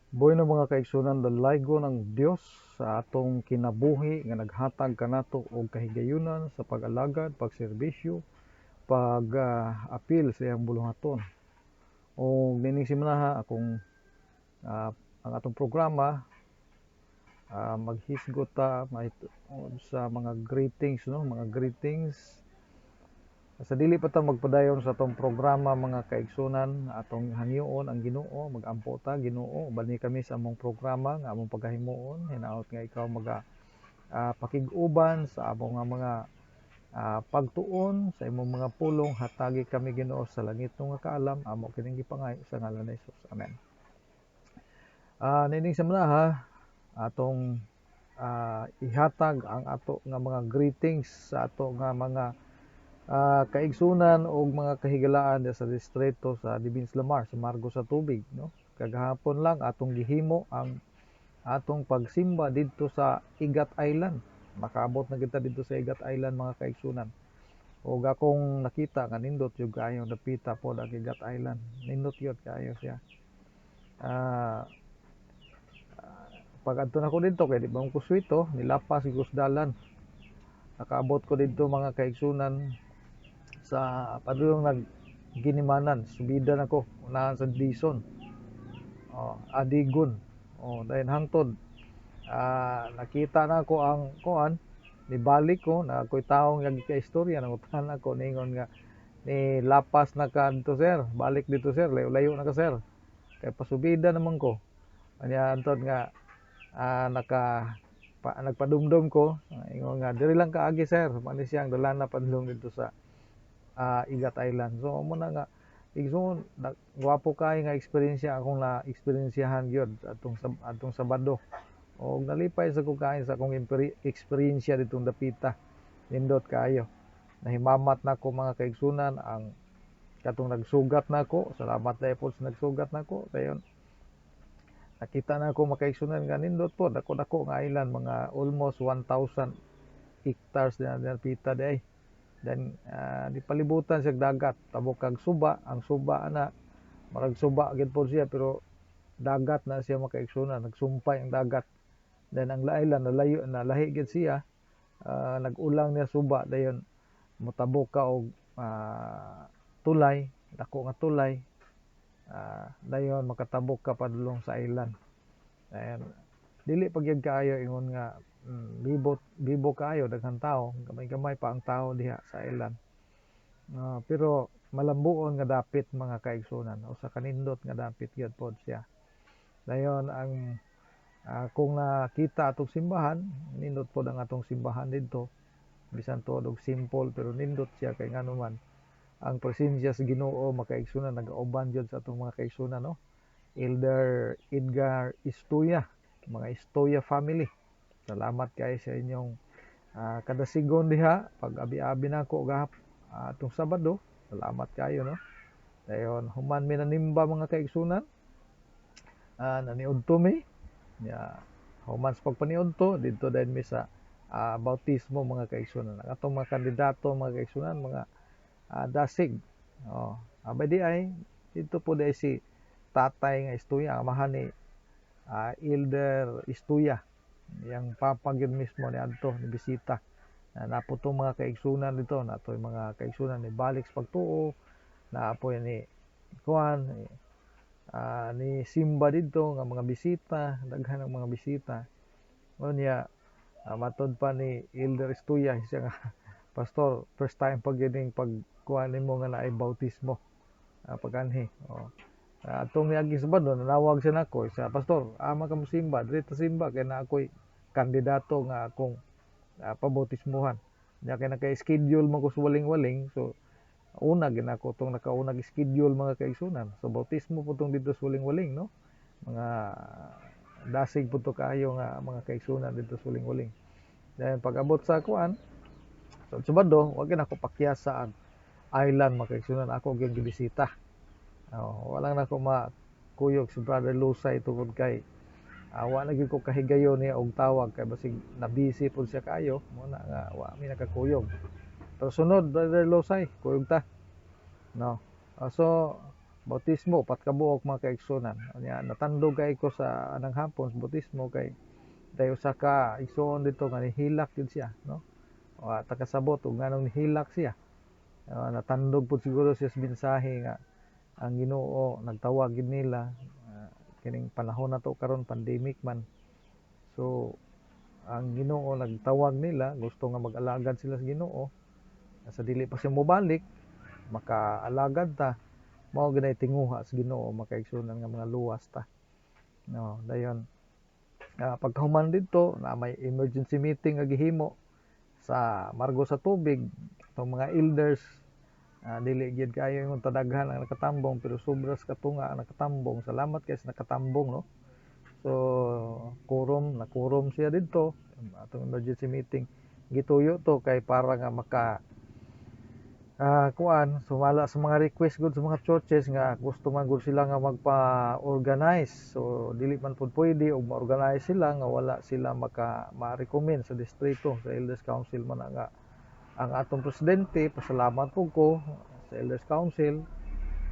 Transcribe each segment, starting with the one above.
Bueno mga kaigsunan, dalaygo ng Dios sa atong kinabuhi nga naghatag kanato og kahigayunan sa pag-alagad, pagserbisyo, pag-apil sa iyang bulungaton. O nining simanaha akong ang atong programa maghisgot ta sa mga greetings, no, mga greetings. Sa dili pa ta magpadayon sa atong programa mga kaigsunan, atong hangyoon ang Ginoo, magampo ta Ginoo, bani kami sa among programa nga among pagkahimuon, hinaot nga ikaw pakig-uban sa among mga pagtuon sa imong mga pulong, hatagi kami Ginoo sa langit nga kaalam, amo kining gipangay sa ngalan ni Jesus. Amen. Nining semana atong ihatag ang ato nga mga greetings sa ato nga mga kaigsunan o mga kahigalaan sa distrito sa Dibins Lamar sa Margo sa Tubig, no. Kagahapon lang atong gihimo ang atong pagsimba didto sa Igat Island. Makaabot na kita dito sa Igat Island mga kaigsunan. Og akong nakita nga nindot jud kaayo dapita pod ang Igat Island. Nindot yun kaayo siya. Pag adto na ko dito kay di ba ko swito, nilapas ko sa dalan. Nakaabot ko dito mga kaigsunan sa padulong nagginimanan, subida na ko unahan sa Dison, Adigon, dahil hangtod nakita na ko ang kuan, nibalik ko na ako'y taong istorya nangutan ako ningon nga ni lapas na ka dito sir, balik dito sir, layo na ka sir, kay pasubida naman ko anya antod nga nagpadumdum ko, ingon nga diri lang kaagi sir, mani siyang dalana padulong dito sa Igat Island. So mo na nga igsoon gwapo kay nga eksperyensya akong na eksperyensyahan gyud atong Sabado. Og nalipay sa ko kain sa akong eksperyensya ditong dapita. Nindot kaayo. Nahimamat na ko mga kaigsunan ang katong nagsugat nako. Salamat dai po sa nagsugat nako. Dayon nakita na ko makaigsunan nga nindot po dako-dako nga island, mga almost 1,000 hectares na dapita day. Dan di palibutan siya dagat, tabok kag suba, ang suba ana marag suba gid po siya pero dagat na siya makaigsunan, nagsumpay ang dagat. Dan ang island nalayo na lahi gid siya, nag-ulang niya suba dayon motabok ka og tulay, dako nga tulay, dayon makatabok ka padulong sa island. Dayon dili pa gyud kaayo ingon nga bibo kaayo daghang tao, gamay-gamay pa ang tao diha sa island. Pero malambuon nga dapit mga kaigsunan, usa ka nindot nga dapit gyud pod siya. Dayon ang kung nakita atong simbahan, nindot pod ang atong simbahan didto. Bisan tuod og simple pero nindot siya kay nganuman ang presensya sa Ginoo makaigsunan nagauban jud sa atong mga kaigsunan, no. Elder Edgar Istuya, mga Istuya family. Salamat kay sa inyong kadasigon diha pag abi-abi nako atong Sabado. Salamat kayo, no. Dayon human mi nanimba mga kaigsunan, naniudto mi nya human sa pagpaniudto didto dayon mi sa bautismo mga kaigsunan. Ang atong mga kandidato mga kaigsunan, mga dasig. Abay di ay dito po dai si tatay nga Istuya, amahan ni Elder Istuya. Yang papa gyud mismo ni adto ni bisita. Naputong mga kaigsunan dito, natoy mga kaigsunan ni balik sa pagtuo, naapoy ni kuan ni simba dito nga mga bisita, daghan ang mga bisita. Unya matod pa ni Elder Istuya siya nga pastor, first time pag gining pagkuan nimo nga naay bautismo paganhi. Atong niagi Sabado nanawag siya nako, siya pastor, ama ka mo simba, diri ta simba kay na ako'y kandidato nga akong pabautismuhan. Nya kay naka-schedule man ko sa waling-waling, so una gid ako tong nakaunag schedule mga kaigsunan. So bautismo po tong dito sa waling-waling, no. Mga dasig po to kaayo nga mga kaigsunan dito sa waling-waling. Then pag-abot sa kuan sa Sabado, wa gyud ako pakyasa ang island mga kaigsunan, ako gyud gibisita. Wala na ako makuyog si Brother Lusay tungod kay wa na gyud ko kahigayon niya og tawag kay basig na busy pud siya kaayo, mo na nga wa mi nakakuyog. Pero sunod Brother Lusay, kuyog ta. No. So bautismo upat ka buok mga kaigsunan. Nya natandog kay ko sa anang hapon sa bautismo kay dayo usa ka igsoon dito nga nihilak yun siya, no? Takasabot ug nganong nihilak siya. Natandog po siguro siya sa mensahe nga ang Ginoo nagtawag gid nila kining panahon na to karon pandemic man. So ang Ginoo nagtawag nila, gusto nga mag-alagad sila sa Ginoo. Sa dili pa siya mobalik, makaalagad ta. Mao ginay tinguha sa Ginoo makaigsunan nga mga luwas ta. No, dayon pagkahuman dito na may emergency meeting nga gihimo sa Margo sa Tubig, itong mga elders dili gyud kayo yung tadaghan ang nakatambong pero sobras katunga ang nakatambong. Salamat kay sa nakatambong, no. So nakurom siya dito atong emergency meeting. Gituyo to kay para nga maka sumala sa mga request gud sa mga churches nga gusto man gud sila nga magpa-organize. So dili man pud pwede og ma-organize sila nga wala sila ma-recommend sa distrito sa Elders Council man nga ang atong presidente. Pasalamat po ko sa Elders Council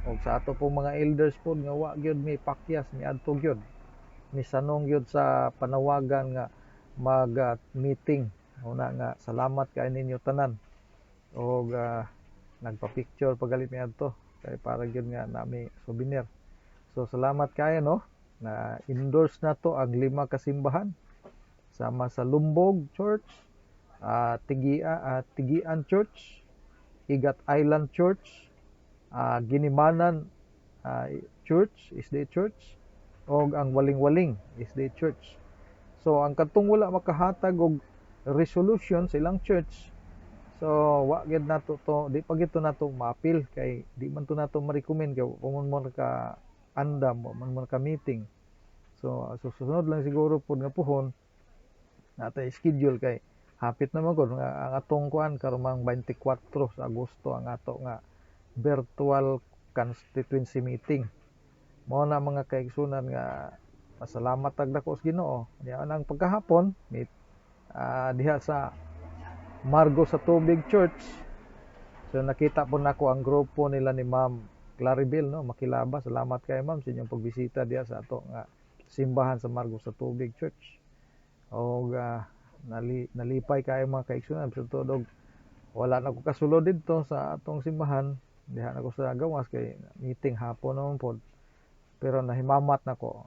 og sa ato pong mga elders pod nga wa gyud mi pakyas mi adto gyud misanong gyud sa panawagan nga mag-meeting. Una nga salamat kay ninyo tanan og nagpa-picture pagalit mi adto kay para gyud nga nami souvenir. So salamat kayo, no, na endorse na to ang 5 kasimbahan sama sa Lumbog Church, Tigian Church, Igat Island Church, Ginimanan Church, SDA Church, og ang Waling-Waling SDA Church. So ang katong wala makahatag og resolution sa ilang church, so wa gyud nato to, di pa gyud nato maapil kay di man to nato ma-recommend kay kung mo ka andam mo ka meeting. So susunod lang siguro pud nga puhon natay schedule kay hapit na magod nga ang atong kuan karong 24 sa Agosto ang ato nga virtual constituency meeting. Mao na mga kaigsunan nga pasalamat tag dako sa Ginoo. Diya nang pagkahapon diha sa Margo sa Tubig Church. So nakita po nako ang grupo nila ni Ma'am Claribel, no, Makilaba. Salamat kay Ma'am sa inyong pagbisita diha sa ato nga simbahan sa Margo sa Tubig Church. Og nalipay kay mga kaigsunan sa tudog wala na ko kasulod dito sa atong simbahan. Diha na ko sa gawas kay meeting hapon naman pod. Pero nahimamat nako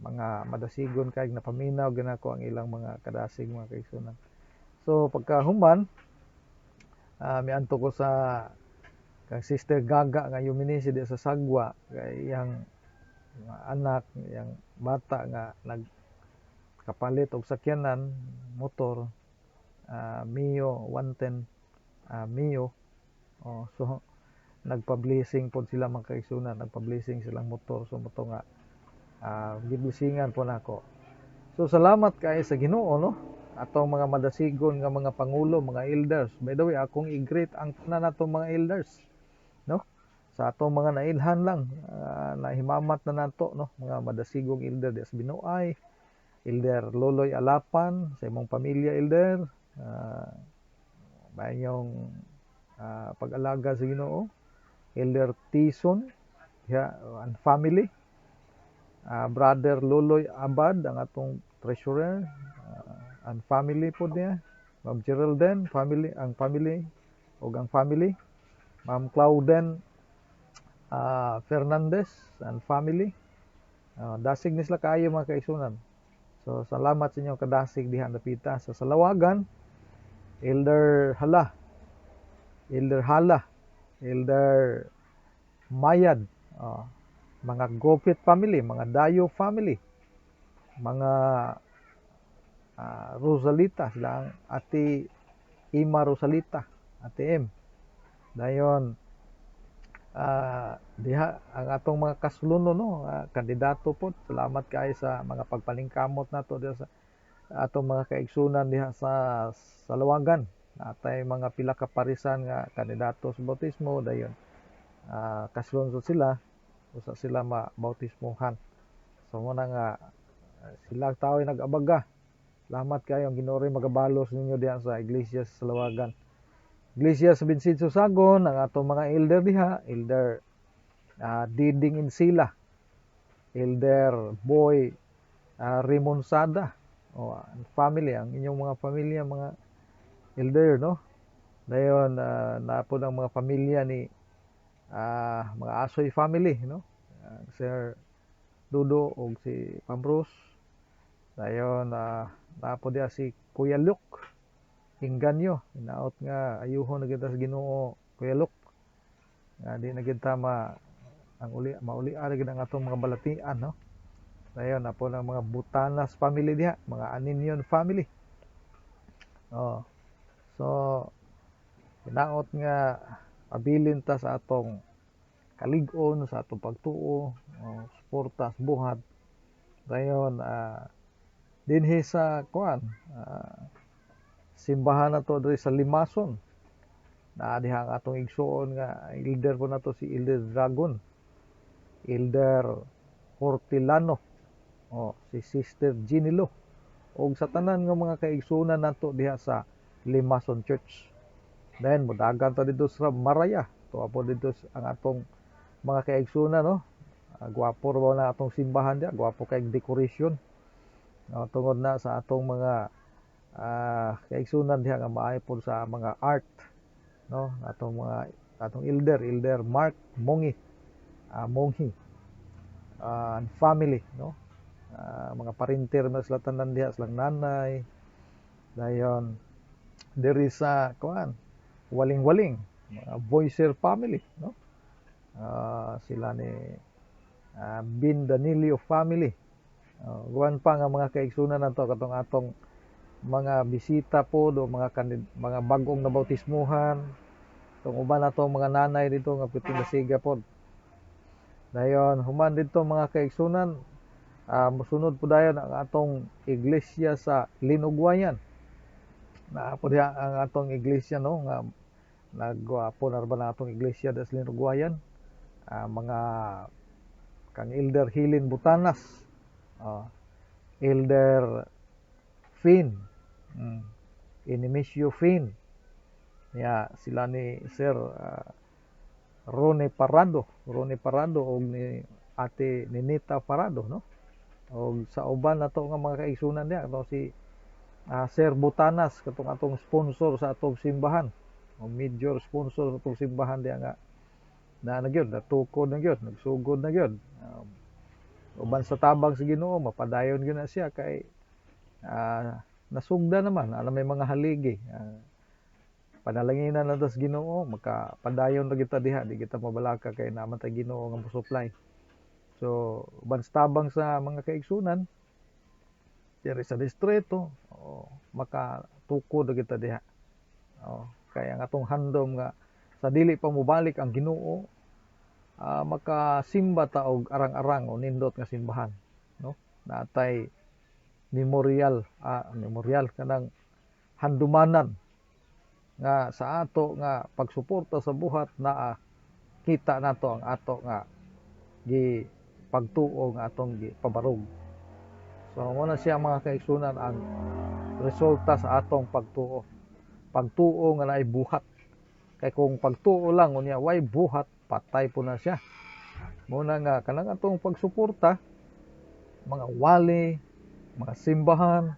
mga madasigon kay napaminaw ginako ang ilang mga kadasig mga kaigsunan. So pagkahuman miadto ko sa kang Sister Gaga nga yuminisi di sa Sagwa kay iyang anak, iyang bata nga nagkapalit og sakyanan motor Mio 110 Mio. So nagpa-blessing pod sila mga kaigsunan, nagpa-blessing silang motor. So moto nga giblisingan po nako. So salamat kay sa Ginoo, no, atong mga madasigon nga mga pangulo, mga elders. By the way, akong i-greet ang tanan natong mga elders, no, sa atong mga nailhan lang nahimamat na nato, no, mga madasigong elder di sa Binuay, Elder Loloy Alapan sa imong pamilya, elder, bayong pag-alaga sa Ginoo, Elder Tison and family, Brother Loloy Abad ang atong treasurer and family po niya, Ma'am Geraldine family, ang family og ang family, Ma'am Clauden Fernandez and family. Dasig ni sila kaayo mga kaigsunan. So salamat sa inyong kadasig diha napita sa Salawagan, Elder Hala, Elder Mayad, mga Gopit family, mga Dayo family, mga Rosalita, sila ang Ate Ima Rosalita, Ate M. Dayon diha ang atong mga kasuluno, no, kandidato po. Salamat kay sa mga pagpalingkamot nato diha sa atong mga kaigsunan diha sa Salawagan. Atay mga pila ka parisan nga kandidato sa bautismo. Dayon kasulunod sila usa sila mabautismohan. So muna nga sila tao ay nag-abaga. Salamat kayo ang Ginoo magabalos ninyo diha sa Iglesia sa Salawagan. Iglesia sa Binsid Susagon, ang atong mga elder diha, Elder Diding Insila, Elder Boy Rimonsada, family, ang inyong mga pamilya, mga elder, no? Dayon na po ng mga pamilya ni mga Asoy family, no? Sir Dudo o si Pambros. Dayon na po dia si Kuya Luke Inganyo, inaot nga ayuhon na kita sa Ginoo Kuya Luke. Nga di na kita ang mauli ari gid ang atong mga balatian, no? Dayon na po ng mga Butanas family diha, mga Aninyon family. So hinaot nga pabilin ta sa atong kalig-on, sa atong pagtuo, suporta sa buhat. Dayon dinhi sa simbahan na to diri sa Limason, na diha ang atong igsuon nga elder po nato si Elder Dragon, Elder Hortilano, si Sister Ginilo, og sa tanan nga mga kaigsunan nato diha sa Limason Church. Then modagan ta dito sa Maraya, to apo dito ang atong mga kaigsunan, no? Gwapo ra na atong simbahan diha, gwapo kay decoration. Tungod na sa atong mga kaigsunan diha nga maayo po sa mga art, no? Atong elder Mark Mongi, and family, no? Mga parinter na sila tanan diha, silang nanay. Dayon diri sa Waling-Waling, mga Boyser family, no? Sila ni Bin Danilio family. Guwan pa nga mga kaigsunan nato katong atong mga bisita po do, mga bagong nabautismuhan, tong uban nato mga nanay dito nga pitinasiga pod. Dayon human dito mga kaigsunan, mosunod po dayon ang atong iglesia sa Linugwayan. Na po diha ang atong iglesia, no, nga nagwapo na ba na atong iglesia sa Linugwayan. Mga kang Elder Hilin Butanas, Elder Fin, Inimisio Fin, sila ni Sir Rone Parado og ni Ate Ninita Parado, no? Og sa uban nato nga mga kaigsunan niya, no, si Sir Butanas, katong atong sponsor sa atong simbahan, o major sponsor sa atong simbahan diya nga nagyod, natukod na gyud, nagsugod na gyud. Uban sa tabang sa Ginoo, mapadayon gyud na siya kay nasugda naman, alam may mga haligi. Panalanginan na tas Ginoo, makapadayon na kita diha, di kita mabalaka kay naman ta Ginoo nga mo-supply. So uban sa tabang sa mga kaigsunan diri sa distrito, makatukod na kita diha. Kaya ang atong handom nga sa dili pa mobalik ang Ginoo, makasimba ta og arang-arang o nindot nga simbahan, no? Natay memorial kanang handumanan nga sa ato nga pagsuporta sa buhat, na kita nato ang ato nga gi pagtuo nga atong gi pabarog. So muna siya mga kaigsunan ang resulta sa atong pagtuo nga naay buhat. Kay kung pagtuo lang unya way buhat, patay po na siya. Muna nga kanang atong pagsuporta, mga wali, mga simbahan,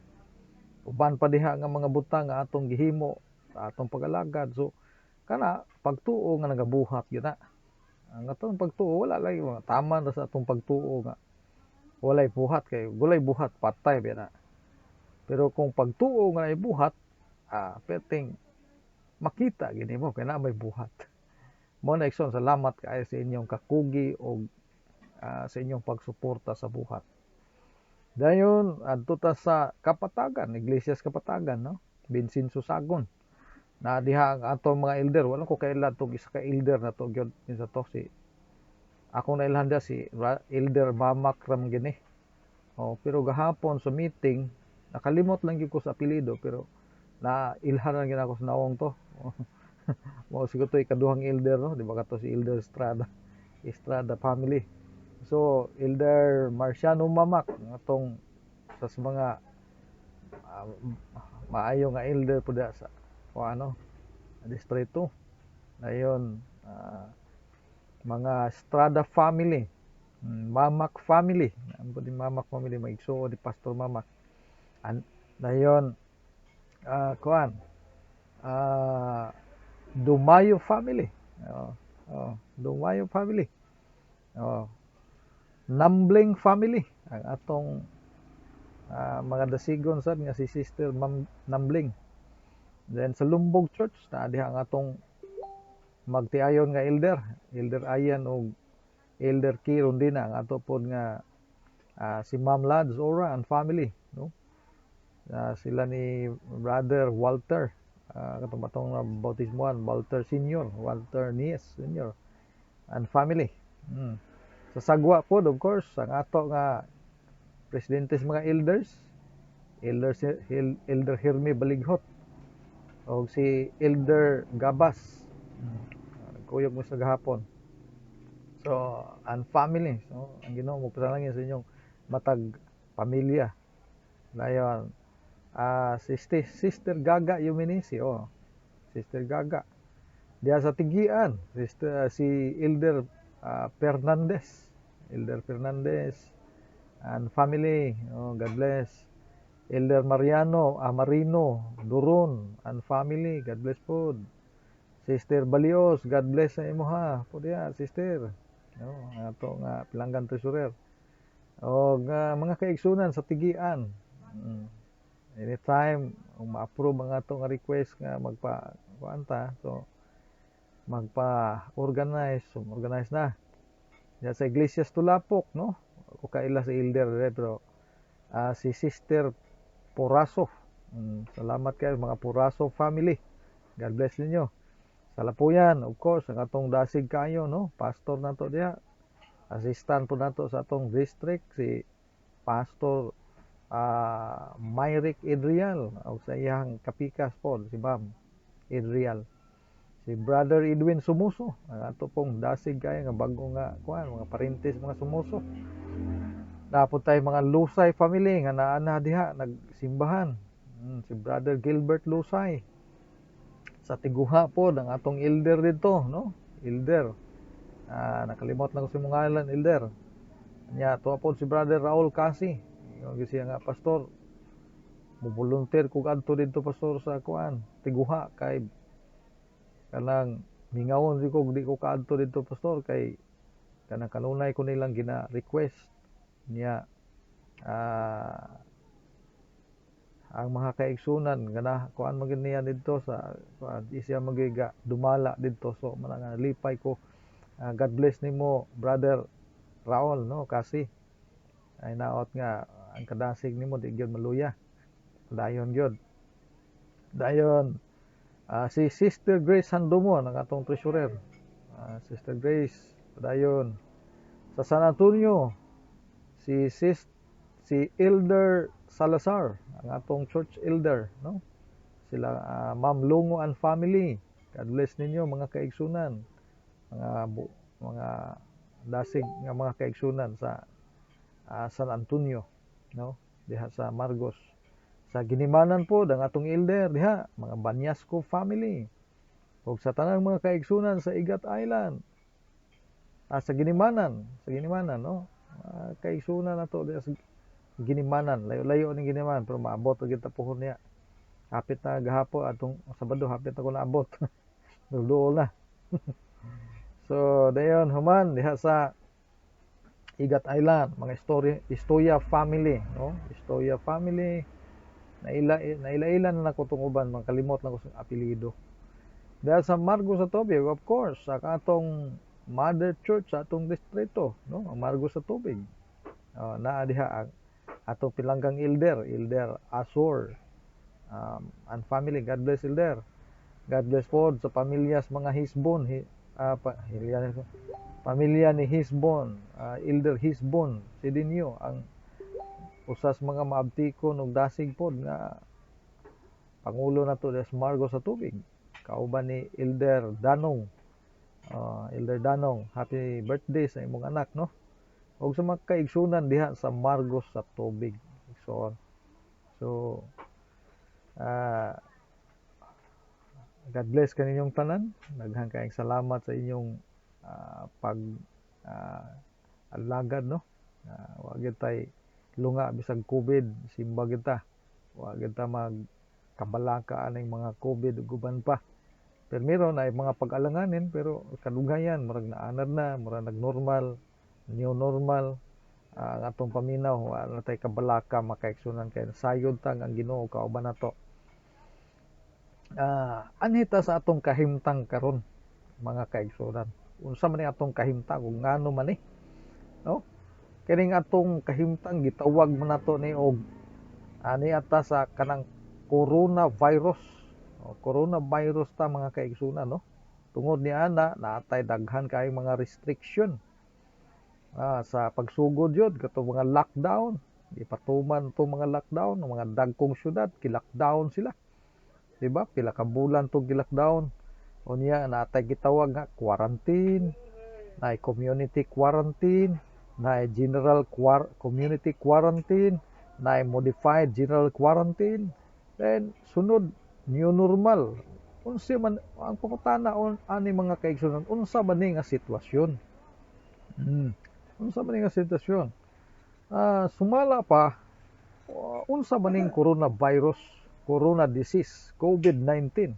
uban pa diha nga mga butang nga atong gihimo sa atong pag-alagad. So kana pagtuo nga nagabuhat gyud na. Ang atong pagtuo wala lagi tama na sa atong pagtuo nga walay buhat, kay walay buhat patay ba na. Pero kung pagtuo nga ay buhat, perting makita gini mo kay na may buhat. Mo na ikson, salamat kaayo sa inyong kakugi o sa inyong pagsuporta sa buhat. Dayon adto ta sa Kapatagan, Iglesias Kapatagan, no? Binsin Susagon. Na diha ang atong mga elder, wala ko kailan tong isa ka elder na to gyud sa to, si ako na ilhan si Elder Mamak Ramgini. Pero gahapon sa meeting nakalimot lang gyud ko sa apelyido, pero na ilhan gyud ako sa nawong to. Mo siguro to ikaduhang elder, no? Di ba kato si Elder Estrada family. So Elder Marciano Mamak atong sa mga maayo nga elder po da sa distrito. Dayon mga Estrada family, Mamak family, ang di Mamak family maigsuo di Pastor Mamak. Dayon kuan Dumayo family. Oh, Dumayo family. Oh, Nambling family ang atong mga dasigon sad nga si Sister Nambling. Then sa Lumbog Church na diha ang atong magtiayon nga Elder Ayan o Elder Kiron din ang ato pod nga si Ma'am Lads Ora and family, no? Sila ni Brother Walter, katong atong bautismuhan, Walter Senior, Walter Nies Senior and family. Sa Sagwa pod, of course, ang ato nga presidente sa mga elders, Elder Herme Balighot o si Elder Gabas. Kuyog mo sa gahapon. So, and family. So, ang Ginoo mo pasalangin sa inyong matag pamilya. Dayon, si Sister Gaga Yuminisi, Sister Gaga. Diya sa Tigian, si Elder Fernandez. Elder Fernandez and family. God bless. Elder Marino Duron and family. God bless po. Sister Balios, God bless sa imo ha. Po diya, sister. Ato nga Pilanggan Treasurer. O mga kaigsunan sa Tigian. Anytime ma-approve ang ato nga request nga magpa-kuanta, so magpa-organize na. Ya sa Iglesias Tulapok, no? Ako kaila sa elder pero si Sister Poraso. Salamat kayo mga Poraso family. God bless ninyo. Sa Lapuyan, of course, ang atong dasig kayo, no? Pastor nato diha. Assistant po nato sa atong district si Pastor Myrick Idrial o sa iyang kapikas po si Ma'am Idrial. Si Brother Edwin Sumuso, ang ato pong dasig kayo nga bago nga kuan mga parintes mga Sumuso. Napod tayo mga Lusay family nga naana diha nagsimbahan. Si Brother Gilbert Lusay. Sa Tiguha po ang atong elder dito, no? Elder. Nakalimot na ko si mong ngalan, elder. Nya tuwa po si Brother Raul Kasi. Yung siya nga pastor. Mo-volunteer kog adto dito pastor sa kuan, Tiguha kay kanang mingawon di ko kaadto dito pastor kay kanang kanunay ko nilang gina-request niya ang mga kaigsunan nga na kuan magin niya dito sa siya magiga dumala dito so manang lipay ko. God bless nimo Brother Raul, no? Kasi ay naot nga ang kadasig nimo di gyud maluya. Dayon gyud. Dayon si Sister Grace Sandomo ang atong treasurer. Sister Grace. Dayon sa San Antonio si Elder Salazar, ang atong church elder, no? Sila Ma'am Lungo and family. God bless ninyo mga kaigsunan. Mga dasig nga mga kaigsunan sa San Antonio, no? Diha sa Margos. Sa Ginimanan po ang atong elder diha, mga Banyasco family. Ug sa tanang mga kaigsunan sa Igat Island. Sa Ginimanan, no? Kaigsunan nato diha sa Ginimanan, layo-layo ning Ginimanan pero maabot gyud ta pohon niya. Hapit na gahapon atong Sabado hapit ako naabot. Duol na. So dayon human diha sa Igat Island, mga Istoya family, no? Istoya family. Naila na nako tong uban, makalimot na ko sa apelyido. Dahil sa Margos sa Tubig, of course, sa atong mother church sa atong distrito, no? Ang Margos sa Tubig. Naa diha ang atong Pilanggang elder Asor and family. God bless elder. God bless po sa pamilyas mga Hisbon, pamilya ni Hisbon, Elder Hisbon, si Dinyo ang usas mga maabtikon ug dasig pod nga pangulo nato sa Margos sa Tubig. Kauban ni Elder Danong. Elder Danong, happy birthday sa imong anak, no? O sa mga kaigsunan diha sa Margos sa Tubig. So God bless kaninyong tanan. Daghang kayong salamat sa inyong pag alagad no. Wa gyud tay lunga bisag COVID, simba kita. Wa gyud ta magkabalaka aning mga COVID ug guban pa. Pero meron ay mga pag-alanganin pero kadugayan murag naanad na, murag nagnormal, new normal. Ang atong paminaw wala tay kabalaka makaigsunan kay sayod tang ang Ginoo kauban nato. Anhita sa atong kahimtang karon mga kaigsunan. Unsa man ni atong kahimtang ug ngano man ni? No? Kining atong kahimtang gitawag man nato ni og ani ata sa kanang coronavirus. Coronavirus ta mga kaigsunan no. Tungod ni ana naatay daghan kay mga restriction. Sa pagsugod yun, kato mga lockdown, ipatuman to mga lockdown, mga dagkong syudad, kilockdown sila. Diba? Pila ka bulan to kilockdown. O niya, natay gitawag nga, quarantine, na community quarantine, na general community quarantine, na modified general quarantine, then sunod, new normal. Unsa man, ang pangutana, ani mga kaigsunan, unsa man ni nga sitwasyon? Unsa man nga sitwasyon? Sumala pa unsa man ning coronavirus, corona disease, COVID-19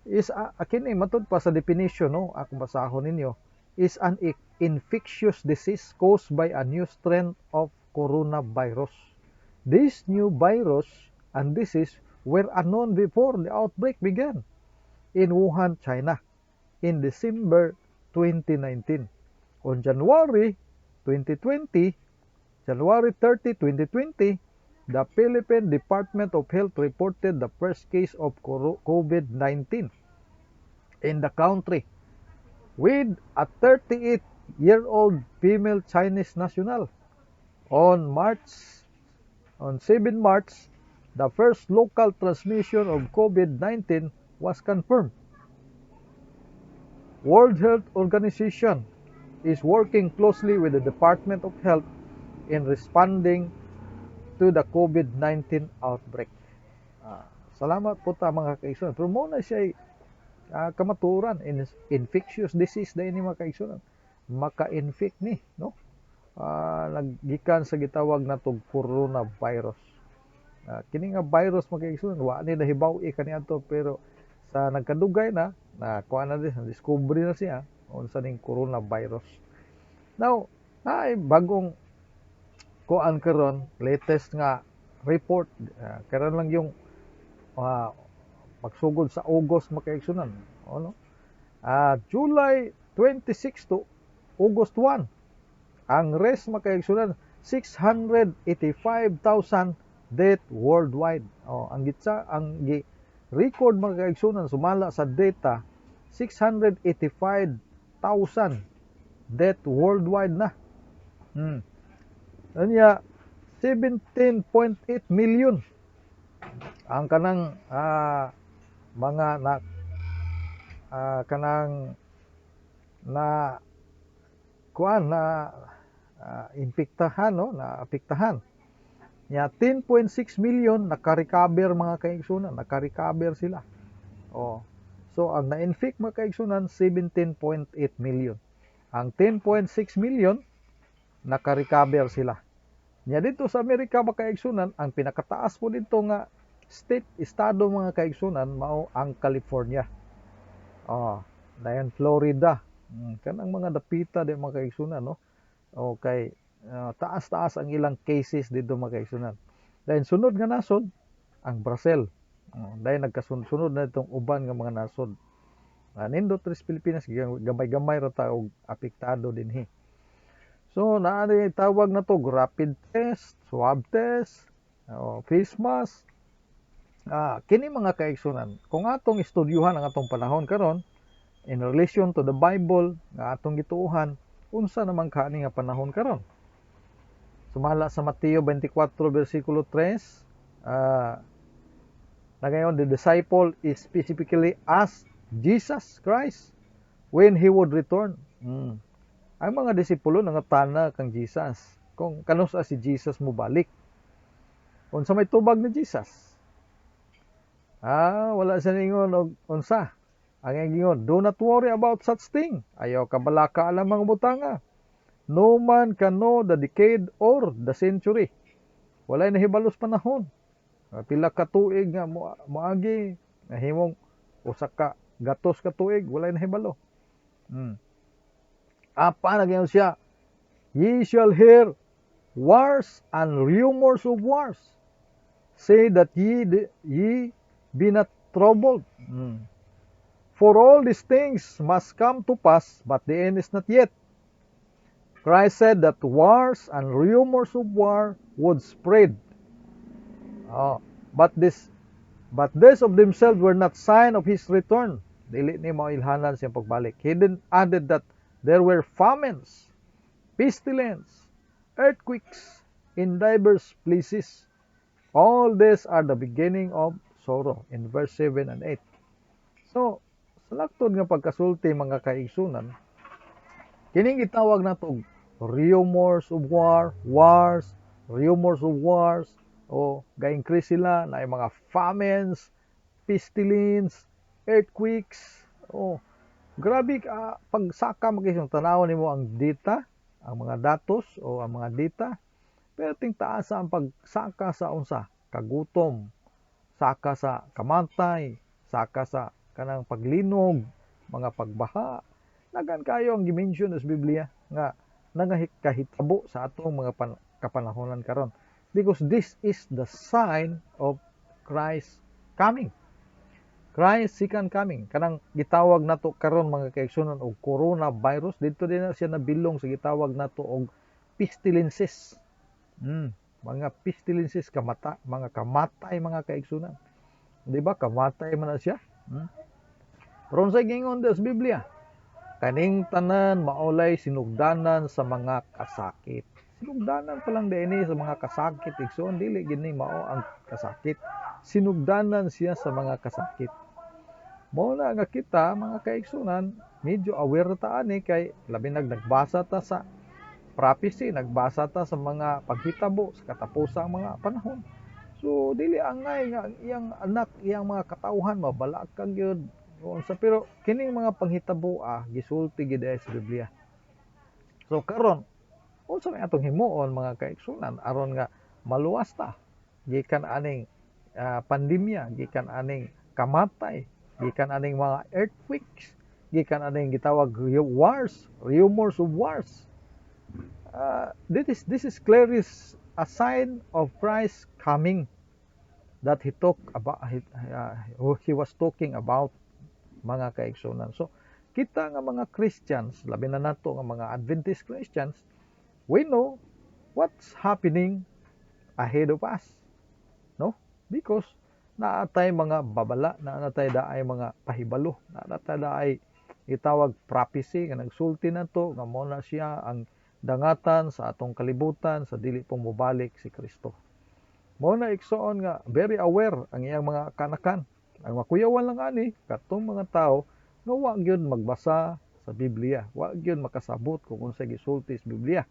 is kini matud pa sa definition no, akong basahon ninyo, is an infectious disease caused by a new strain of coronavirus. This new virus and disease were unknown before the outbreak began in Wuhan, China in December 2019. On January 30, 2020, the Philippine Department of Health reported the first case of COVID-19 in the country with a 38-year-old female Chinese national. On 7 March, the first local transmission of COVID-19 was confirmed. World Health Organization is working closely with the Department of Health in responding to the COVID-19 outbreak. Salamat po ta mga kaigsunan. Pero muna siya kamaturan, infectious disease dahil ni mga kaigsunan. Maka-infect ni, no? Naggikan sa gitawag na itong coronavirus. Kini nga virus mga kaigsunan, wa ni nahibaw kaniadto pero sa nagkadugay na kuha na din, discovery na siya unsa ning coronavirus. Now, naay bagong kuan karon, latest nga report, karon lang yung pagsugod sa August makaigsunan, no? July 26 to August 1, ang rest makaigsunan 685,000 death worldwide. Ang record mga kaigsunan sumala sa data 685,000 death worldwide na. Anya 17.8 million ang kanang mga kanang kuan na impektahan no, na apektahan. Nya 10.6 million naka-recover mga kaigsunan, naka-recover sila. So ang na-infect mga kaigsunan 17.8 million. Ang 10.6 million naka-recover sila. Nya dito sa Amerika mga kaigsunan, ang pinakataas po dito nga estado mga kaigsunan mao ang California. Dayon Florida. Kanang mga dapita di mga kaigsunan no. Okay, taas-taas ang ilang cases dito mga kaigsunan. Dayon sunod nga nasod ang Brazil. Dayon nagkasunod na itong uban nga mga nasod. Nindot rin sa Pilipinas, gamay-gamay ra ta og apektado dinhi. So naani tawag na to rapid test, swab test, face mask. Kini mga kaigsunan, kung atong estudyuhan ang atong panahon karon in relation to the Bible nga atong gituuhan, unsa naman kaani nga panahon karon? Sumala sa Mateo 24 versikulo 3, ngayon, the disciple is specifically asked Jesus Christ when he would return. Ang mga disipulo nangatana kang Jesus kung kanusa si Jesus mo balik. Unsa may tubag ni Jesus? Wala siya ningon og unsa. Ang ingon, do not worry about such thing. Ayaw kabalaka alam mga butanga. No man can know the decade or the century. Walay nahibalos panahon. Pila ka tuig nga moagi nahimong usa ka gatos ka tuig walay nahibalo. Apa nagyan siya? Ye shall hear wars and rumors of wars. Say that ye be not troubled. For all these things must come to pass, but the end is not yet. Christ said that wars and rumors of war would spread. But these of themselves were not sign of his return. Dili ni mailhanan siyang pagbalik. He then added that there were famines, pestilence, earthquakes in diverse places. All these are the beginning of sorrow in verse 7 and 8. So, sa laktod nga pagkasulti mga kaigsunan, kining gitawag nato rumors of war, rumors of wars, o ga-increase sila na mga famines, pestilence, earthquakes. Grabe pagsaka magisong tanawon nimo ang data, ang mga datos o ang mga data. Pero ting taas ang pagsaka sa unsa, kagutom, saka sa kamantay, saka sa kanang paglinog, mga pagbaha. Nagan kayo ang dimension sa Biblia nga nangahitabo sa atong mga kapanahonan karon. Because this is the sign of Christ coming. Christ second coming. Kanang gitawag nato karon mga kaigsunan og coronavirus, dito din na siya nabilong sa gitawag nato og pestilences. Mga pestilences, mga kamatay mga kaigsunan. Di ba kamatay man na siya? Pero sa gingon sa Biblia, kaning tanan maulay sinugdanan sa mga kasakit. Sinugdanan pa lang din sa mga kasakit. Igsoon, dili gini mao ang kasakit. Sinugdanan siya sa mga kasakit. Mao na nga kita, mga kaigsunan, medyo aware ta ani kay labi nagbasa ta sa prophecy, nagbasa ta sa mga paghitabo sa katapusang mga panahon. So dili angay nga iyang anak, iyang mga katawhan mabalak kag gyud. Pero kining mga panghitabo gisulti gid sa Biblia. So karon unsa may atong himuon mga kaigsunan aron nga maluwas ta gikan aning pandemya, gikan aning kamatay, gikan aning mga earthquakes, gikan aning gitawag wars, rumors of wars. This is clearly a sign of Christ coming that he was talking about mga kaigsunan. So kita nga mga Christians, labi na nato nga mga Adventist Christians, we know what's happening ahead of us, no? Because naatay mga babala, naatay daay mga pahibalo, naatay daay itawag prophecy nga nagsulti nato nga mao na siya ang dangatan sa atong kalibutan sa dili pumubalik si Kristo. Mao na igsoon nga very aware ang iyang mga kanakan. Ang makuyawan lang ani katong mga tao nga wa gyud magbasa sa Biblia, wa gyud makasabot kung unsa gisulti sa Biblia.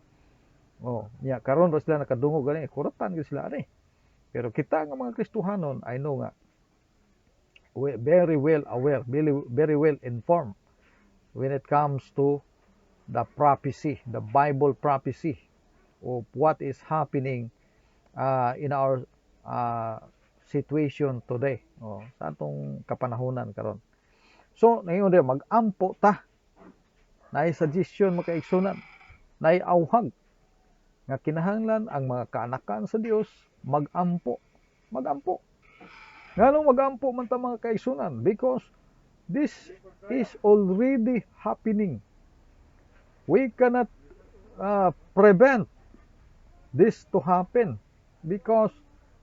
Karon ra sila nakadungog gani, kuratan gyud sila ani. Pero kita nga mga Kristohanon, I know nga we very well aware, very well informed when it comes to the prophecy, the Bible prophecy of what is happening in our situation today, sa atong kapanahunan karon. So ngayon din mag-ampo ta, naay suggestion makaigsunan, naay awhag nga kinahanglan ang mga kaanakan sa Dios mag-ampo. Nganong mag-ampo man ta mga kaigsunan? Because this is already happening. We cannot prevent this to happen because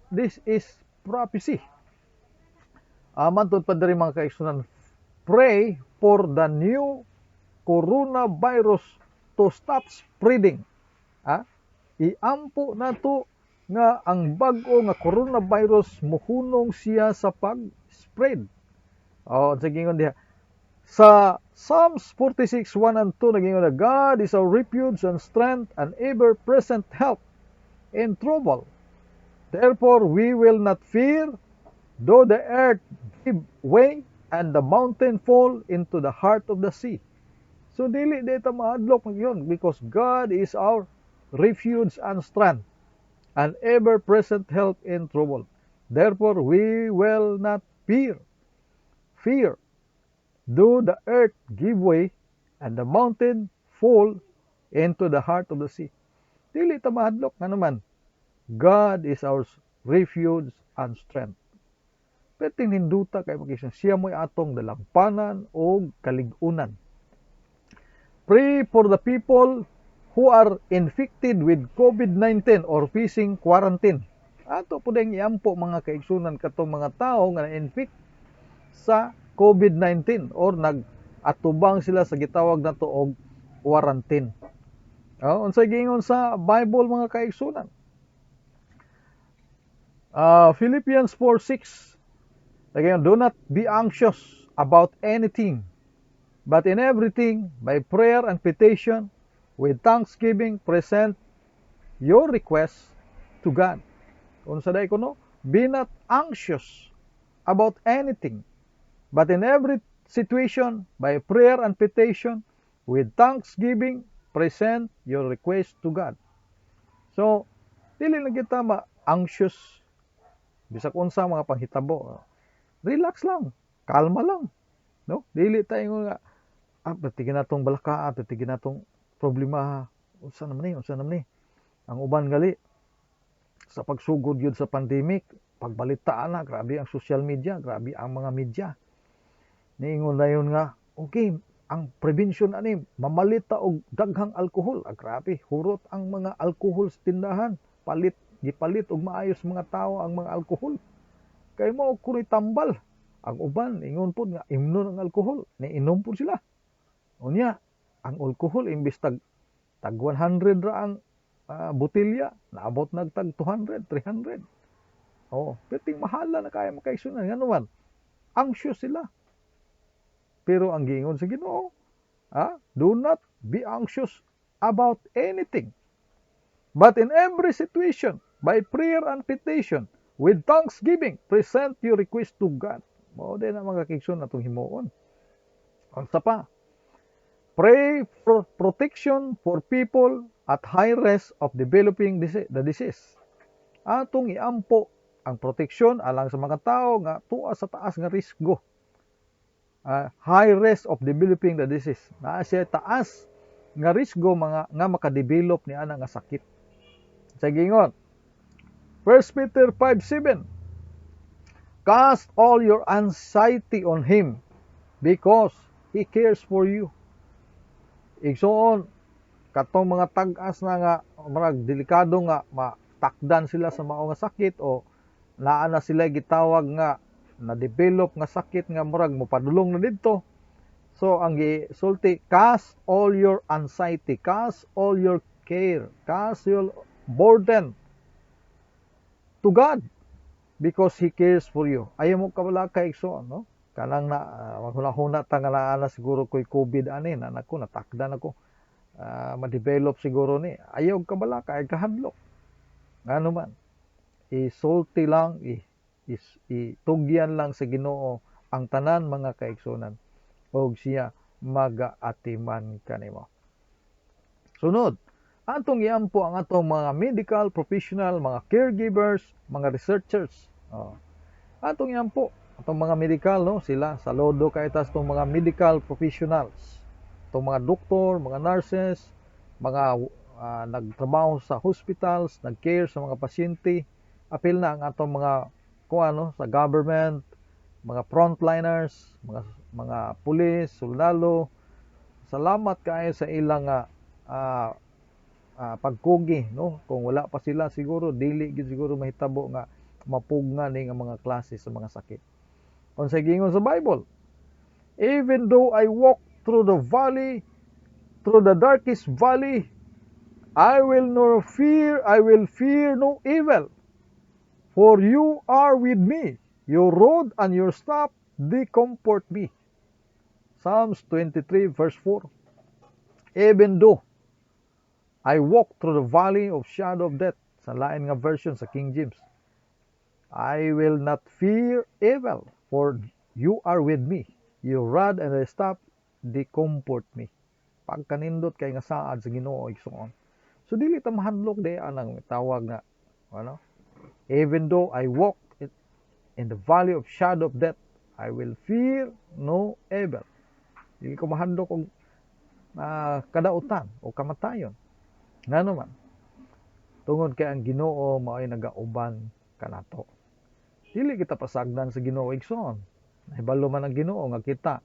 this is prophecy. Mantod pa diri mga kaigsunan, pray for the new coronavirus to stop spreading. Iampo nato nga ang bag-o nga coronavirus muhunong siya sa pag-spread. Gingon diha sa Psalms 46:1 and 2 nagingon na, God is our refuge and strength and ever-present help in trouble. Therefore we will not fear, though the earth give way and the mountain fall into the heart of the sea. So dili data mahadlok yun because God is our refuge and strength, an ever-present help in trouble. Therefore we will not fear, though the earth give way and the mountain fall into the heart of the sea. Dili ta mahadlok nga naman. God is our refuge and strength. Pwede hinduta kay makisyon siya mo'y atong dalampanan o kaligunan. Pray for the people who are infected with COVID-19 or facing quarantine. Ato po din iampo mga kaigsunan katong mga tao nga na-infect sa COVID-19 or nag-atubang sila sa gitawag na to og quarantine. Unsay giingon sa Bible mga kaigsunan? Philippians 4:6. Again, do not be anxious about anything, but in everything, by prayer and petition, with thanksgiving, present your requests to God. Unsa day ko no? Be not anxious about anything, but in every situation, by prayer and petition, with thanksgiving, present your request to God. So, dili na kita ma-anxious bisag unsa mga panghitabo. Relax lang, kalma lang, no? Dili tayo nga patigin natong balaka, patigin natong problema, unsa naman ni. Ang uban gali sa pagsugod yun sa pandemic, pagbalitaan na, grabe ang social media, grabe ang mga media. Niingon na yun nga, okay, ang prevention ani mamalita og daghang alkohol. Grabe, hurot ang mga alkohol sa tindahan, gipalit og maayos mga tao ang mga alkohol. Kay mo kunoy tambal. Ang uban ingon pud nga imnon ang alkohol, niinom pud sila. Unya, ang alkohol imbis tag 100 ra ang botelya, naabot nag tag 200, 300. Piting mahala na kaya makaisunan nga naman. Anxious sila. Pero ang giingon sa Ginoo, do not be anxious about anything. But in every situation, by prayer and petition, with thanksgiving, present your request to God. Mao din ang mga kaigsoon natong himuon. Unsa pa? Pray for protection for people at high risk of developing the disease. Atong iampo ang proteksyon alang sa mga tao nga tuwa sa taas nga risgo. High risk of developing the disease. Naa siya taas nga risgo nga makadevelop ni ana nga sakit. Sa gingon, 1 Peter 5:7. Cast all your anxiety on Him because He cares for you. Igsoon, katong mga tag-as na nga, marag delikado nga, matakdan sila sa mao nga sakit o naa na sila gitawag nga na-develop nga sakit nga murag mopadulong na didto. So, ang gisulti, cast all your anxiety, cast all your care, cast your burden to God because He cares for you. Ayaw mo kabala kay igsoon, no? Kanang na maghuna-huna ta nga naa siguro ko'y COVID anin, anak ko natakdan ako. Ma-develop siguro ni. Ayaw kabala kay kahadlok. Ngano man, isulti lang, itugyan lang sa Ginoo ang tanan mga kaigsunan og siya magaatiman kanimo. Sunod, atong iampo ang atong mga medical professional, mga caregivers, mga researchers. Atong iampo atong mga medical, no, sila saludo kay tas tong mga medical professionals, tong mga doktor, mga nurses, mga nagtrabaho sa hospitals, nag-care sa mga pasyente. Apil na ang atong mga sa government, mga frontliners, mga pulis, soldado. Salamat kaayo sa ilang pagkugi, no? Kung wala pa sila siguro dili gid siguro mahitabo nga mapugna ning mga klase sa mga sakit. Unsay giingon sa Bible? Even though I walk through the darkest valley, I will fear no evil. For you are with me. Your rod and your staff, they comfort me. Psalms 23 verse 4. Even though I walk through the valley of shadow of death, sa lain nga version sa King James, I will not fear evil, for You are with me. Your rod and thy staff, they comfort me. Pagkanindot kay nga saad sa Ginoo igsoon. So dili ta mahadlok de anang tawag nga ano? Even though I walk in the valley of shadow of death, I will fear no evil. Dili ko mahadlok og kadautan o kamatayon. Ngano man? Tungod kay ang Ginoo mao'y nagauban kanato. Dili kita pasagdan sa Ginoo igsoon. Nahibalo man ang Ginoo nga kita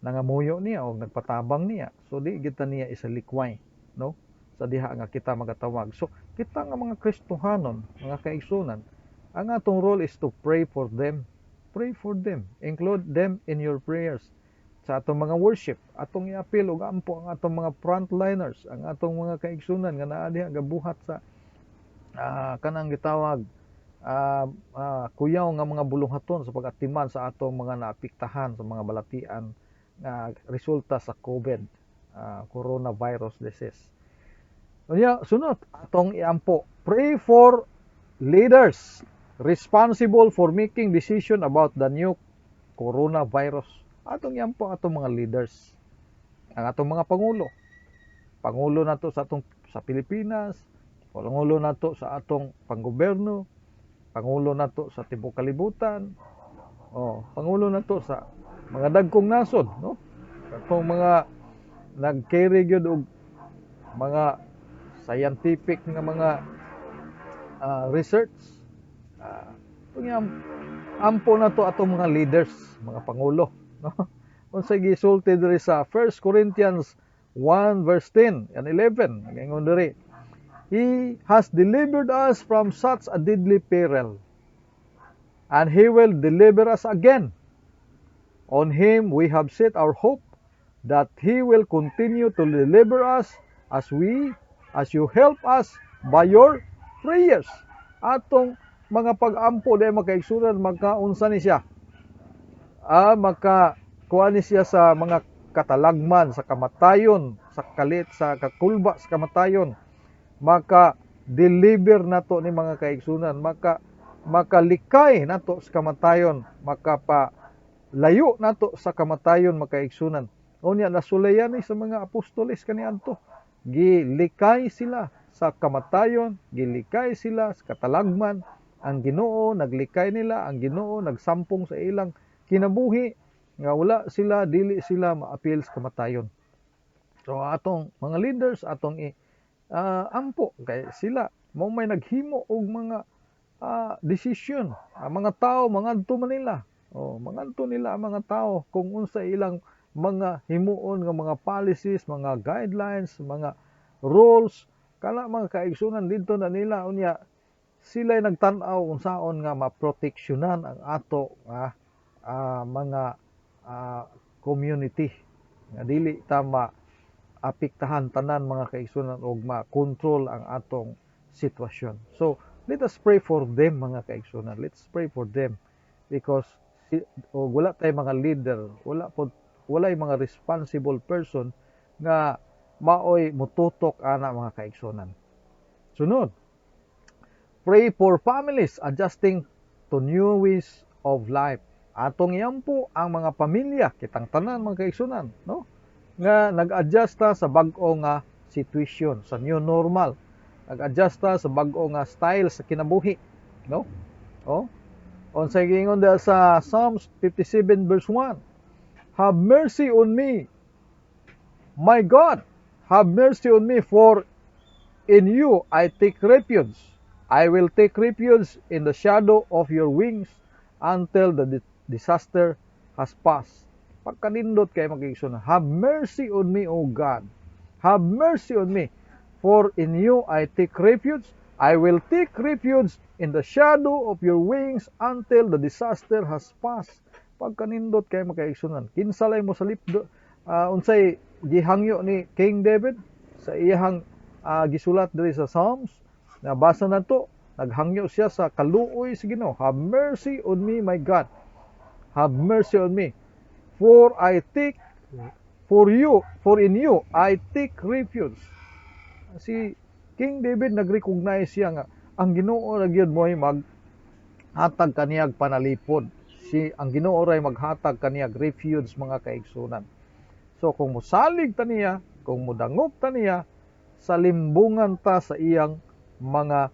nangamuyo niya o nagpatabang niya. So di kita niya isalikway, no? Sa diha nga kita magatawag. So kita nga mga Kristohanon, mga kaigsunan, ang atong role is to pray for them. Pray for them. Include them in your prayers. Sa atong mga worship, atong i-appeal og ampo ang atong mga frontliners, ang atong mga kaigsunan nga naa diha gabuhat sa kanang gitawag kuyaw nga mga bulunghaton sa pag-atiman sa atong mga naapektahan sa mga balatian nga resulta sa COVID, coronavirus disease. Unya sunod atong iampo, pray for leaders responsible for making decision about the new coronavirus. Atong iampo atong mga leaders, ang atong mga pangulo nato sa Pilipinas, pangulo nato sa atong panggobyerno, pangulo nato sa tibuok kalibutan, pangulo nato sa mga dagkong nasod, no? Atong mga nag-carry gyud og mga scientific nga mga research. Ampo na to atong mga leaders, mga pangulo, no? Unsay gisulti diri sa 1 Corinthians 1 verse 10 and 11, ingon diri, He has delivered us from such a deadly peril, and He will deliver us again. On Him we have set our hope, that He will continue to deliver us as you help us by your prayers. Atong mga pag-ampo dahil makaigsunan, magkaunsa ni siya. Makakuha ni siya sa mga katalagman, sa kamatayon, sa kalit, sa kakulba, sa kamatayon. Maka-deliver nato ni mga kaigsunan, makalikay nato sa kamatayon, makapalayo nato sa kamatayon, makaigsunan. Unya nasulayan ni sa mga apostoles kaniadto, gilikay sila sa kamatayon, gilikay sila sa katalagman. Ang Ginoo naglikay nila, ang Ginoo nagsampong sa ilang kinabuhi nga wala sila, dili sila maapil sa kamatayon. So atong mga leaders, atong ampo kay sila mao may naghimo og mga desisyon. Ang mga tao mangadto man nila, mangadto nila ang mga tao kung unsa ilang mga himuon nga mga policies, mga guidelines, mga rules, kana mga kaigsunan didto na nila. Unya sila nagtan-aw unsaon nga maproteksyonan ang ato mga community nga dili ta apektahan tanan mga kaigsunan og ma-control ang atong sitwasyon. So let us pray for them mga kaigsunan. Let's pray for them because wala tay mga leader, walay mga responsible person nga maoy mututok ana mga kaigsunan. Sunod, pray for families adjusting to new ways of life. Atong iampo ang mga pamilya, kitang tanan mga kaigsunan, no? Nga nag-adjust ta sa bag-o nga situation, sa new normal. Nag-adjust ta sa bag-o nga style sa kinabuhi, no? Unsay giingon da sa Psalms 57 verse 1. Have mercy on me, my God, have mercy on me, for in you I take refuge. I will take refuge in the shadow of your wings until the disaster has passed. Pagkanindot kay mag-igsoon, have mercy on me, O God. Have mercy on me, for in you I take refuge. I will take refuge in the shadow of your wings until the disaster has passed. Pagkanindot kay mag-igsoon, kinsalay mo sa lipdo, unsay gihangyo ni King David sa iyang gisulat diri sa Psalms. Nabasa na to, naghangyo siya sa kaluoy sa Ginoo. Have mercy on me, my God. Have mercy on me. For in you I take refuge. Si King David nag-recognize siya nga ang Ginoo ra gyud mo'y maghatag kaniyag panalipod ang Ginoo ray maghatag kaniya refuge mga kaigsunan. So kung mosalig ta niya, kung modangop ta niya, sa limbungan ta sa iyang mga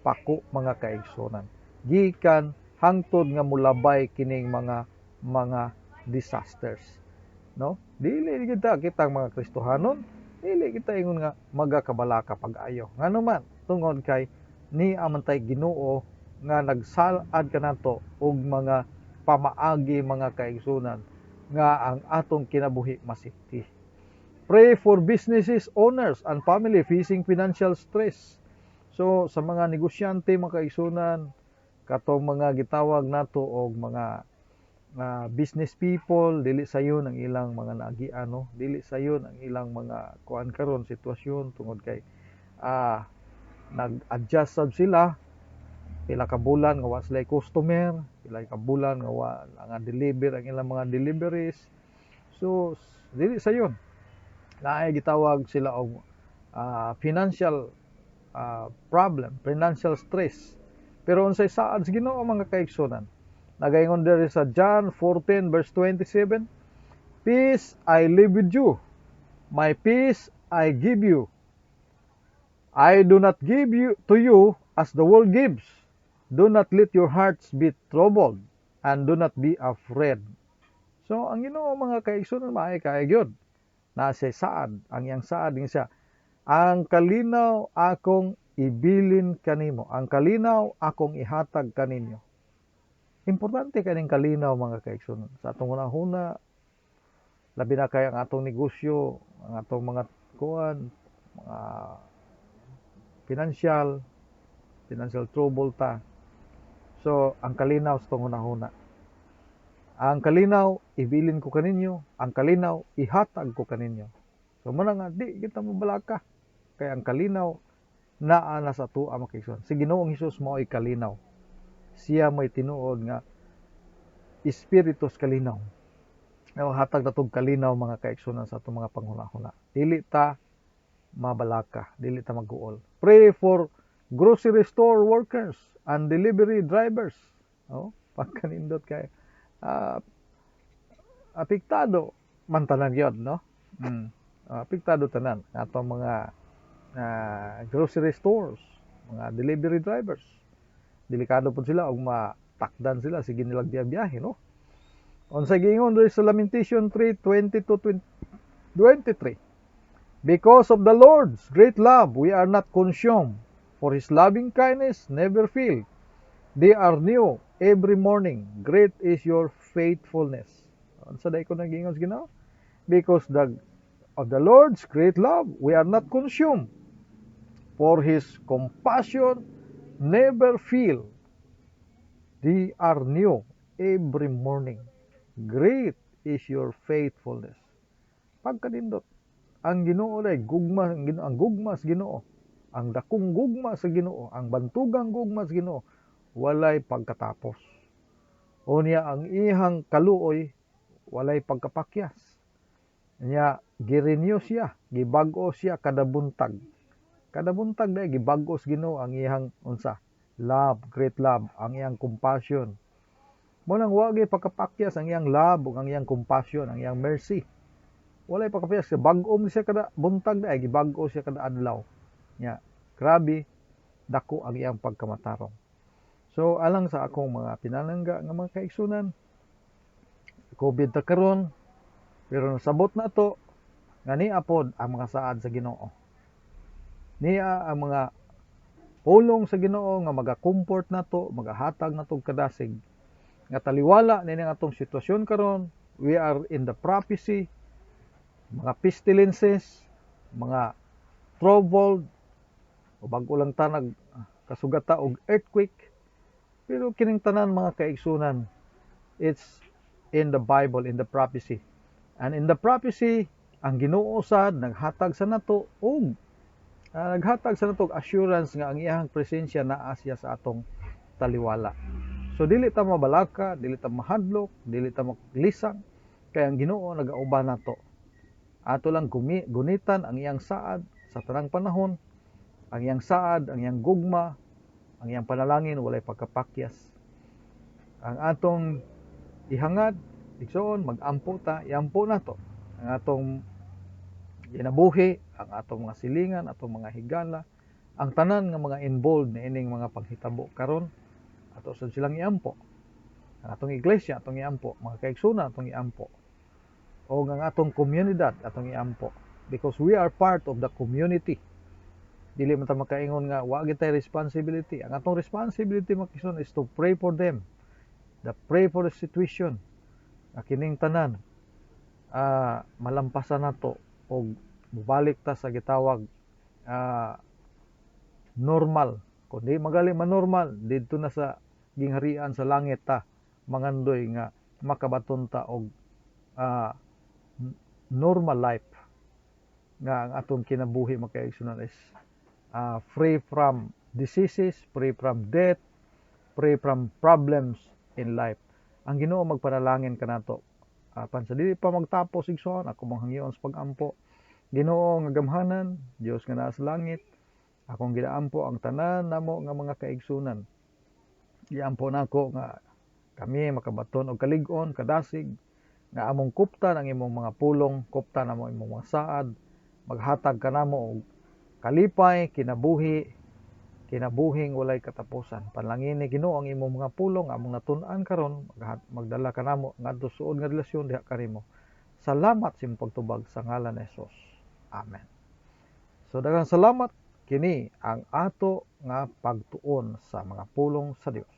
pako mga kaigsunan. Gikan hangtod nga mulabay kining mga disasters. No? Dili kitang mga Kristohanon, dili kita ingon nga magakabalaka pag-ayo. Ngano man tungod kay ni amantay Ginoo nga nagsalad kanato og mga pamaagi mga kaigsunan nga ang atong kinabuhi masikti. Pray for businesses owners and family facing financial stress. So sa mga negosyante mga kaigsunan, katong mga gitawag nato og mga business people, dili sayon ang ilang mga naagian, no? Dili sayon ang ilang mga kuan karon sitwasyon tungod kay nag-adjust sab sila pila ka bulan nga wa sila customer, pila ka bulan nga wa nga deliver ang ilang mga deliveries. So dili sayon naay gitawag sila og financial problem, financial stress. Pero unsay saad sa Ginoo mga kaigsunan, nagaingon diri sa John 14 verse 27, peace I leave with you, my peace I give you. I do not give you to you as the world gives. Do not let your hearts be troubled and do not be afraid. So ang Ginoo mga kaigsunan maay kay gyud na say saad, ang iyang saad din siya, ang kalinaw akong ibilin kanimo, ang kalinaw akong ihatag kaninyo. Importante kaning kalinaw mga kaigsunan sa atong hunahuna, labi na kay ang atong negosyo, ang atong mga kuan, mga financial trouble ta. So ang kalinaw sa atong hunahuna, ang kalinaw ibilin ko kaninyo, ang kalinaw ihatag ko kaninyo. So muna nga di kita mabalaka kay ang kalinaw naa na sa tuwa mga kaigsunan. Si Ginoong Hesus mao ay kalinaw. Siya may tinuod nga espiritus kalinaw. Nga hatag natog kalinaw mga kaigsunan sa atong mga panghunahuna. Dili ta mabalaka, dili ta maguol. Pray for grocery store workers and delivery drivers. Oh, pagkanindot kay apektado man tanan yun, no? Apektado tanan atong mga grocery stores, mga delivery drivers. Delikado po sila og matakdan sila sige nilang biyahe, no? Unsay giingon diri sa Lamentation 3:22-23, because of the Lord's great love we are not consumed, for his loving kindness never fail. They are new every morning. Great is your faithfulness. Unsa day ko nagingon sa Ginoo? Because of the Lord's great love we are not consumed, for his compassion never fail. They are new every morning. Great is your faithfulness. Pagkanindot, ang Ginoo ay gugma, ang gugma sa Ginoo, ang dakong gugma sa Ginoo, ang bantugang gugma sa Ginoo, walay pagkatapos. Unya ang ihang kaluoy walay pagkapakyas. Nya girenew siya, gibag-o siya kada buntag. Kada buntag dai gibag-o sa Ginoo ang ihang unsa? Love, great love, ang iyang compassion. Mo nang wa gyud pagkapakyas ang iyang love ug ang iyang compassion, ang iyang mercy. Walay pagkapakyas, bag-o siya kada buntag dai gibag-o siya kada adlaw. Nya grabe dako ang iyang pagkamatarong. So alang sa akong mga pinalangga nga mga kaigsunan, COVID ta karon, pero nasabot na to nga niya pod ang mga saad sa Ginoo. Niya ang mga pulong sa Ginoo nga maga-comfort nato, magahatag nato kadasig nga taliwala nini nga atong sitwasyon karon. We are in the prophecy, mga pestilences, mga troubled, o bago lang ta kasugata og earthquake. Pero kining tanan mga kaigsunan, it's in the Bible, in the prophecy. And in the prophecy, ang Ginoo sad naghatag sa nato og assurance nga ang iyang presensya naa siya sa atong taliwala. So dili ta mabalaka, dili ta mahadlok, dili ta maklisang kay ang Ginoo nagauban nato. Ato lang gunitan ang iyang saad sa tanang panahon, ang iyang saad, ang iyang gugma, ang iyang panalangin walay pagkapakyas. Ang atong ihangad igsoon mag-ampo ta, iampo nato ang atong ginabuhi, ang atong mga silingan, atong mga higala, ang tanan nga mga involved na ining mga paghitabo karon ato sad silang iampo. Ang atong iglesia atong iampo, mga kaigsunan atong iampo, o ang atong komunidad atong iampo, because we are part of the community. Dili man ta makaingon nga wa gyud tay responsibility. Ang atong responsibility makison is to pray for them, the pray for the situation na kining tanan malampasan nato og mubalik ta sa gitawag normal. Kundi magaling manormal didto na sa gingharian sa langit ta mangandoy nga makabaton ta og normal life nga ang atong kinabuhi makaigsunan is free from diseases, free from death, free from problems in life. Ang Ginoo magpanalangin kanato apan sa dili pa magtapos igsoon ako manghangyon sa pagampo. Ginoo nga gamhanan, Dios nga naa sa langit, akong ginaampo ang tanan namo nga mga kaigsunan. Giampo nako nga kami makabaton og kalig-on, kadasig nga among kuptan ang imong mga pulong, kuptan namo imong mga saad, maghatag kanamo og kalipay, kinabuhing walay katapusan. Panalangin ni Ginoo ang imong mga pulong among natun-an karon, magdala kanamo ngadto suod nga relasyon diha kanimo. Salamat sa imong pagtubag sa ngalan ni Hesus. Amen. So daghang salamat, kini ang ato nga pagtuon sa mga pulong sa Dios.